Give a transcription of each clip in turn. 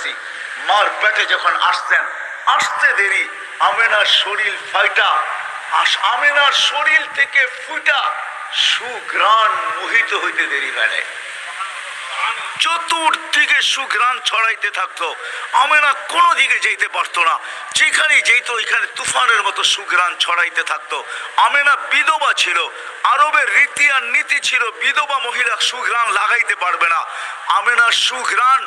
করতেছি। মার পেটে যখন আসতেন, আসতে দেরি আমেনার শরীর ফাইটা, আমেনার শরীর থেকে ফুটা সুঘ্রাণ মোহিত হইতে দেরি হয় নাই। চতুর্দিকে সুঘ্রাণ ছড়াইতে থাকতো। আমেনা কোনো দিকে যেতে পারতো না, যেখানে যেত ওইখানে তুফানের মতো সুঘ্রাণ ছড়াইতে থাকতো। আমেনা বিধবা ছিল, আরবের রীতি আর নীতি ছিল বিধবা মহিলা সুঘ্রাণ লাগাইতে পারবে না। আমেনার সুঘ্রাণ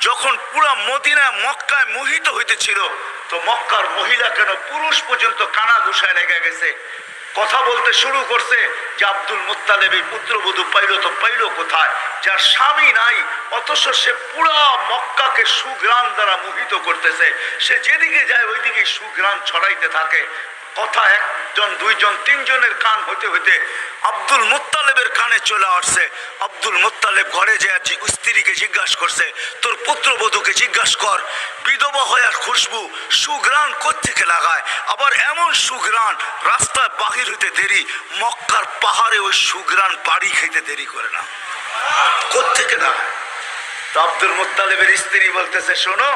যখন পুরা মদিনায় মক্কায় মোহিত হইতেছিল, তো মক্কার মহিলা কেন পুরুষ পর্যন্ত কানা ঘুষায় লেগে গেছে, কথা বলতে শুরু করছে যে আব্দুল মুত্তালিব এই পুত্রবধূ পাইল তো পাইল কোথায়, যার স্বামী নাই অথচ সে পুরা মক্কাকে সুঘ্রাণ দ্বারা মোহিত করতেছে। সে যেদিকে যায় ওইদিকে সুঘ্রাণ ছড়াইতে থাকে। কথা একজন দুইজন তিনজনের কান হইতে হইতে আব্দুল মুত্তালিবের কানে চলে আসছে। আব্দুল মুত্তালিব ঘরে যায় স্ত্রীকে জিজ্ঞাসা করছে, তোর পুত্রবধূকে জিজ্ঞাসা কর বিধবা হয়ে খুশবু সুঘ্রাণ কোত্থেকে লাগায়, আবার এমন সুঘ্রাণ রাস্তায় বাহির হইতে দেরি, মক্কার পাহাড়ে ওই সুঘ্রাণ বাড়ি খাইতে দেরি করে না, কোত্থেকে লাগায়। তো আব্দুল মুত্তালিবের স্ত্রী বলতেছে, শোনো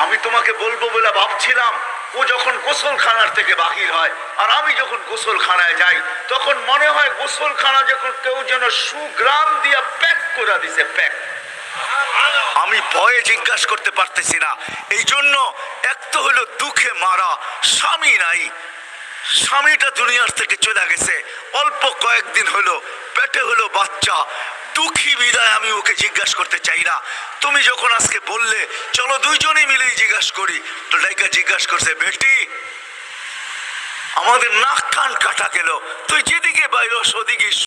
আমি তোমাকে বলবো বলে ভাবছিলাম, ও যখন গোসলখানার থেকে বাহির হয় আর আমি যখন গোসলখানায় যাই, তখন মনে হয় গোসলখানা যখন কেউ যেন সুঘ্রাণ দিয়া প্যাক করে দিছে, প্যাক। আমি ভয়ে জিজ্ঞাসা করতে পারতেছি না। এই জন্য এক তো হলো দুঃখে মারা, স্বামী নাই, স্বামীটা দুনিয়ার থেকে চলে গেছে, অল্প কয়েকদিন হলো, পেটে হলো বাচ্চা, দুঃখী বিদায় আমি ওকে জিজ্ঞাসা করতে চাই না। তুমি যখন আজকে বললে চলো দুইজনেই মিলেই জিজ্ঞাসা করি, তো লাইকা জিজ্ঞাসা করছে, বেটি আমাদের নাক কান কাটা গেল, তুই যেদিকে বাইর ওদিকে